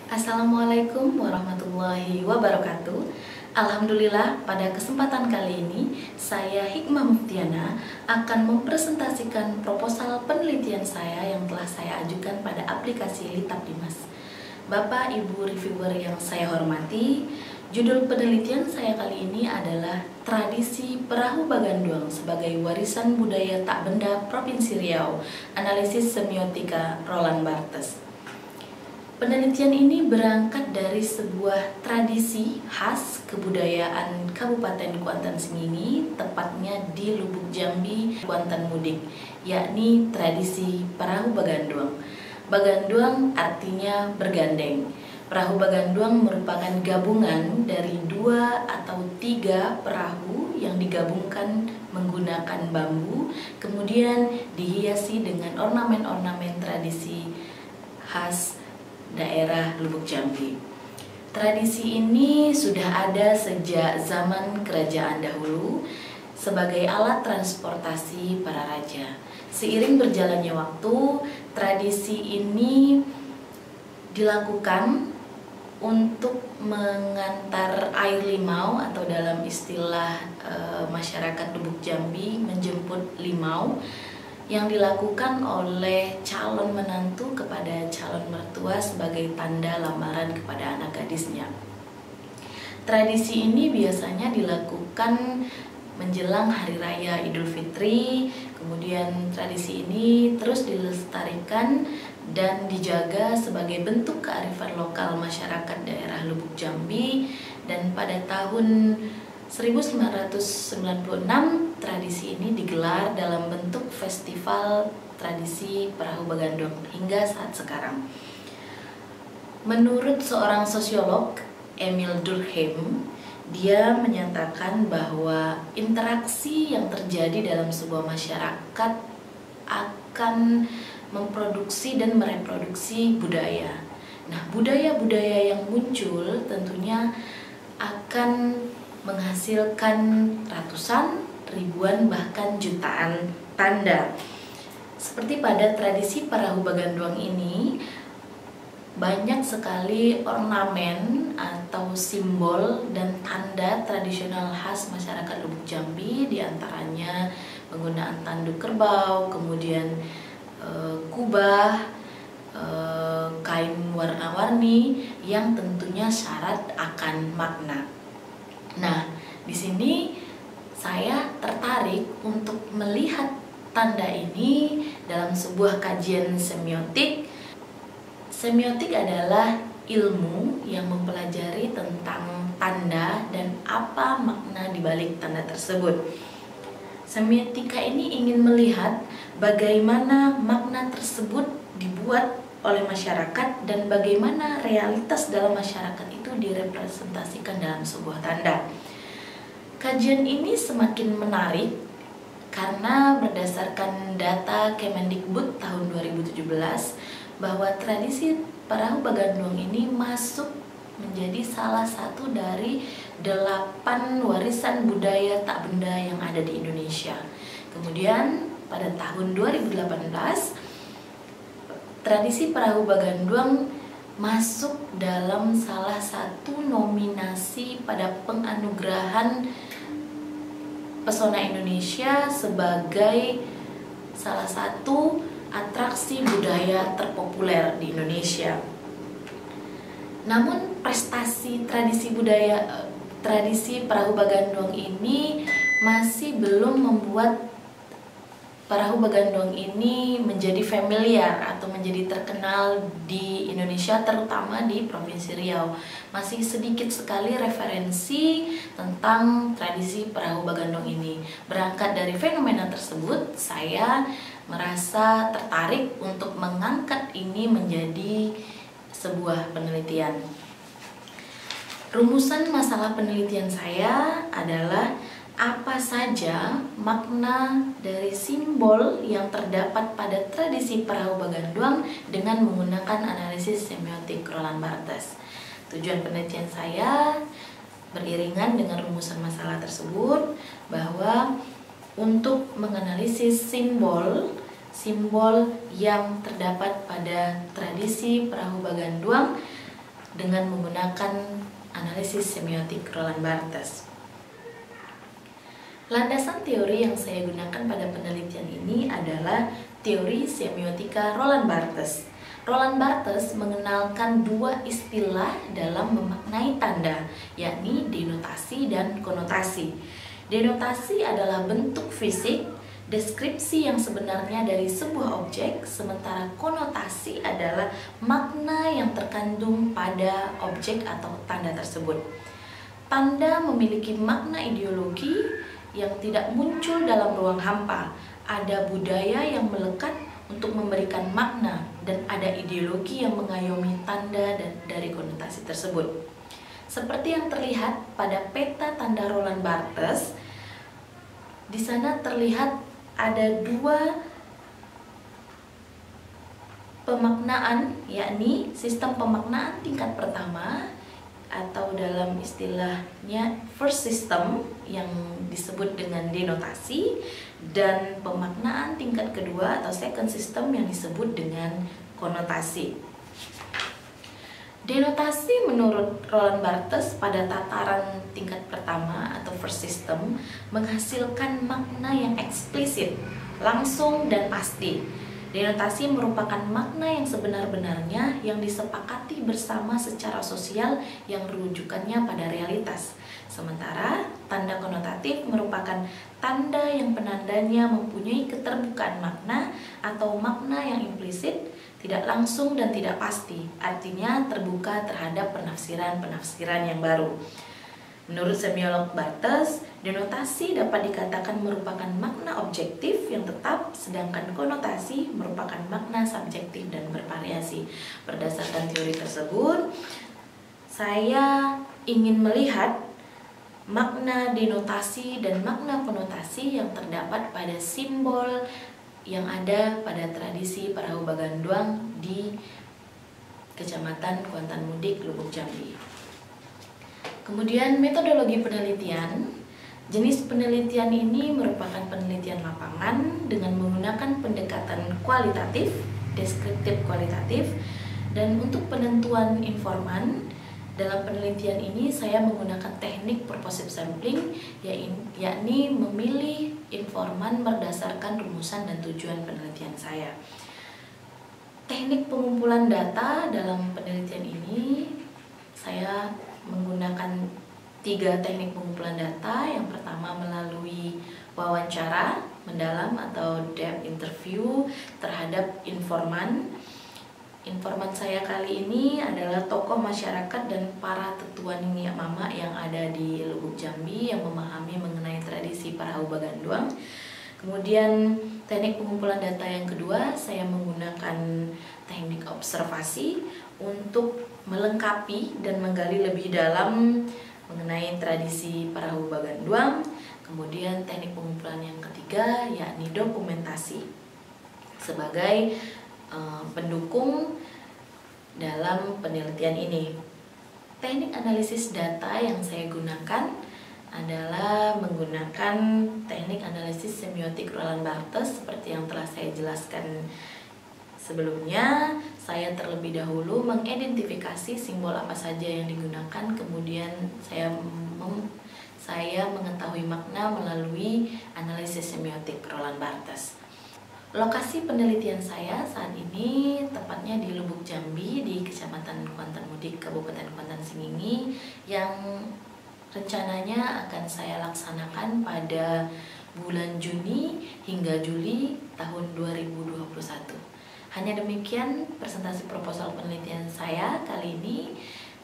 Assalamualaikum warahmatullahi wabarakatuh. Alhamdulillah, pada kesempatan kali ini saya Hikmah Muftiana akan mempresentasikan proposal penelitian saya yang telah saya ajukan pada aplikasi Litap Dimas. Bapak Ibu reviewer yang saya hormati, judul penelitian saya kali ini adalah Tradisi Perahu Baganduang sebagai Warisan Budaya Tak Benda Provinsi Riau, Analisis Semiotika Roland Barthes. Penelitian ini berangkat dari sebuah tradisi khas kebudayaan Kabupaten Kuantan Sengingi, tepatnya di Lubuk Jambi, Kuantan Mudik, yakni tradisi perahu baganduang. Baganduang artinya bergandeng. Perahu baganduang merupakan gabungan dari 2 atau 3 perahu yang digabungkan menggunakan bambu, kemudian dihiasi dengan ornamen-ornamen tradisi khas daerah Lubuk Jambi. Tradisi ini sudah ada sejak zaman kerajaan dahulu sebagai alat transportasi para raja. Seiring berjalannya waktu, tradisi ini dilakukan untuk mengantar air limau atau dalam istilah masyarakat Lubuk Jambi menjemput limau yang dilakukan oleh calon menantu kepada calon mertua sebagai tanda lamaran kepada anak gadisnya. Tradisi ini biasanya dilakukan menjelang Hari Raya Idul Fitri, kemudian tradisi ini terus dilestarikan dan dijaga sebagai bentuk kearifan lokal masyarakat daerah Lubuk Jambi, dan pada tahun 1996 tradisi ini digelar dalam bentuk festival tradisi perahu baganduang hingga saat sekarang. Menurut seorang sosiolog, Emil Durkheim, dia menyatakan bahwa interaksi yang terjadi dalam sebuah masyarakat akan memproduksi dan mereproduksi budaya. Nah, budaya-budaya yang muncul tentunya akan menghasilkan ratusan, ribuan, bahkan jutaan tanda. Seperti pada tradisi perahu baganduang ini, banyak sekali ornamen atau simbol dan tanda tradisional khas masyarakat Lubuk Jambi, diantaranya penggunaan tanduk kerbau, kemudian kubah, kain warna-warni yang tentunya syarat akan makna. Nah, di sini saya tertarik untuk melihat tanda ini dalam sebuah kajian semiotik. Semiotik adalah ilmu yang mempelajari tentang tanda dan apa makna di balik tanda tersebut. Semiotika ini ingin melihat bagaimana makna tersebut dibuat oleh masyarakat dan bagaimana realitas dalam masyarakat itu direpresentasikan dalam sebuah tanda. Kajian ini semakin menarik karena berdasarkan data Kemendikbud tahun 2017 bahwa tradisi perahu baganduang ini masuk menjadi salah satu dari 8 warisan budaya tak benda yang ada di Indonesia. Kemudian pada tahun 2018 tradisi perahu baganduang masuk dalam salah satu nominasi pada penganugerahan Pesona Indonesia sebagai salah satu atraksi budaya terpopuler di Indonesia. Namun prestasi tradisi perahu baganduang ini masih belum membuat perahu baganduang ini menjadi familiar atau menjadi terkenal di Indonesia, terutama di Provinsi Riau. Masih sedikit sekali referensi tentang tradisi perahu baganduang ini. Berangkat dari fenomena tersebut, saya merasa tertarik untuk mengangkat ini menjadi sebuah penelitian. Rumusan masalah penelitian saya adalah apa saja makna dari simbol yang terdapat pada tradisi perahu baganduang dengan menggunakan analisis semiotik Roland Barthes. Tujuan penelitian saya beriringan dengan rumusan masalah tersebut, bahwa untuk menganalisis simbol yang terdapat pada tradisi perahu baganduang, dengan menggunakan analisis semiotik Roland Barthes. Landasan teori yang saya gunakan pada penelitian ini adalah teori semiotika Roland Barthes. Roland Barthes mengenalkan dua istilah dalam memaknai tanda, yakni denotasi dan konotasi. Denotasi adalah bentuk fisik, deskripsi yang sebenarnya dari sebuah objek, sementara konotasi adalah makna yang terkandung pada objek atau tanda tersebut. Tanda memiliki makna ideologi yang tidak muncul dalam ruang hampa. Ada budaya yang melekat untuk memberikan makna, dan ada ideologi yang mengayomi tanda dan dari konotasi tersebut. Seperti yang terlihat pada peta tanda Roland Barthes, di sana terlihat ada dua pemaknaan, yakni sistem pemaknaan tingkat pertama atau dalam istilahnya first system yang disebut dengan denotasi, dan pemaknaan tingkat kedua atau second system yang disebut dengan konotasi. Denotasi menurut Roland Barthes pada tataran tingkat pertama atau first system menghasilkan makna yang eksplisit, langsung dan pasti. Denotasi merupakan makna yang sebenar-benarnya yang disepakati bersama secara sosial yang rujukannya pada realitas. Sementara tanda konotatif merupakan tanda yang penandanya mempunyai keterbukaan makna atau makna yang implisit, tidak langsung dan tidak pasti, artinya terbuka terhadap penafsiran-penafsiran yang baru. Menurut semiolog Barthes, denotasi dapat dikatakan merupakan makna objektif yang tetap, sedangkan konotasi merupakan makna subjektif dan bervariasi. Berdasarkan teori tersebut, saya ingin melihat makna denotasi dan makna konotasi yang terdapat pada simbol yang ada pada tradisi Parahu Baganduang di Kecamatan Kuantan Mudik, Lubuk Jambi. Kemudian metodologi penelitian. Jenis penelitian ini merupakan penelitian lapangan dengan menggunakan pendekatan kualitatif, deskriptif kualitatif, dan untuk penentuan informan. Dalam penelitian ini saya menggunakan teknik purposive sampling, yakni memilih informan berdasarkan rumusan dan tujuan penelitian saya. Teknik pengumpulan data dalam penelitian ini saya menggunakan 3 teknik pengumpulan data. Yang pertama melalui wawancara mendalam atau depth interview terhadap informan. Informan saya kali ini adalah tokoh masyarakat dan para tetua Ningyak Mama yang ada di Lubuk Jambi yang memahami mengenai tradisi Parahu Baganduang. Kemudian teknik pengumpulan data yang kedua, saya menggunakan teknik observasi untuk melengkapi dan menggali lebih dalam mengenai tradisi Parahu Baganduang. Kemudian teknik pengumpulan yang ketiga yakni dokumentasi sebagai pendukung dalam penelitian ini. Teknik analisis data yang saya gunakan adalah menggunakan teknik analisis semiotik Roland Barthes seperti yang telah saya jelaskan sebelumnya. Saya terlebih dahulu mengidentifikasi simbol apa saja yang digunakan, kemudian saya mengetahui makna melalui analisis semiotik Roland Barthes. Lokasi penelitian saya saat ini tepatnya di Lubuk Jambi di Kecamatan Kuantan Mudik, Kabupaten Kuantan Sengingi, yang rencananya akan saya laksanakan pada bulan Juni hingga Juli tahun 2021. Hanya demikian presentasi proposal penelitian saya kali ini.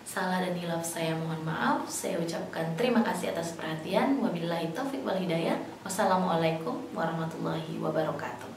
Salah dan hilaf saya mohon maaf. Saya ucapkan terima kasih atas perhatian. Wabillahi taufik wal hidayah. Wassalamualaikum warahmatullahi wabarakatuh.